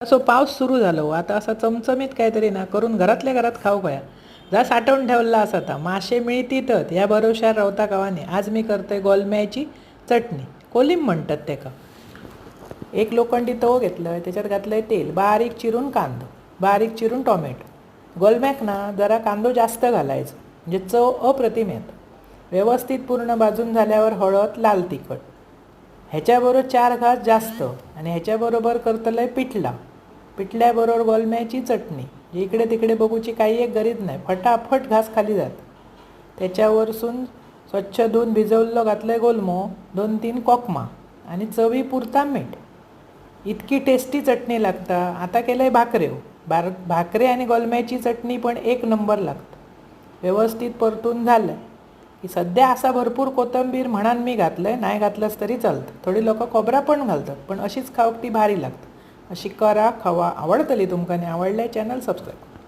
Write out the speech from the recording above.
असो पाऊस सुरू झालो आता असा चमचमीत काहीतरी ना करून घरातल्या घरात खाऊ कया जा साठवून ठेवला असा आता मासे मिळतीतच ह्या भरोश्यावर रावता कावाने आज मी करते गोलम्याची चटणी कोलिम म्हणतात तेका। एक लोखंडी तवो घेतलंय त्याच्यात घातलंय तेल बारीक चिरून कांदो बारीक चिरून टोमॅटो गोलम्याक ना जरा कांदो जास्त घालायचो म्हणजे चव अप्रतिम येतं। व्यवस्थित पूर्ण भाजून झाल्यावर हळद लाल तिखट ह्याच्याबरोबर 4 घास जास्त आणि ह्याच्याबरोबर करतलंय पिठल्याबरोबर गोलम्याची चटणी जी इकडे तिकडे बघूची काही एक गरज नाही फटाफट घास खाली जात। त्याच्यावरसून स्वच्छ धुवून भिजवलं घातलंय गोलमो 2-3 कोकमा आणि चवी पुरता मीठ। इतकी टेस्टी चटणी लागता। आता केलंय भाकरे आणि गोलम्याची चटणी पण एक नंबर लागतं। व्यवस्थित परतून झालं की सध्या असा भरपूर कोथिंबीर म्हणान मी घातलंय नाही घातलंस तरी चालतं। थोडी लोक खोबरा पण घालतात पण अशीच खावक ती भारी लागतं। अशी करा खावा आवडतली तुमकां आणि आवडल्या चॅनल सबस्क्राईब।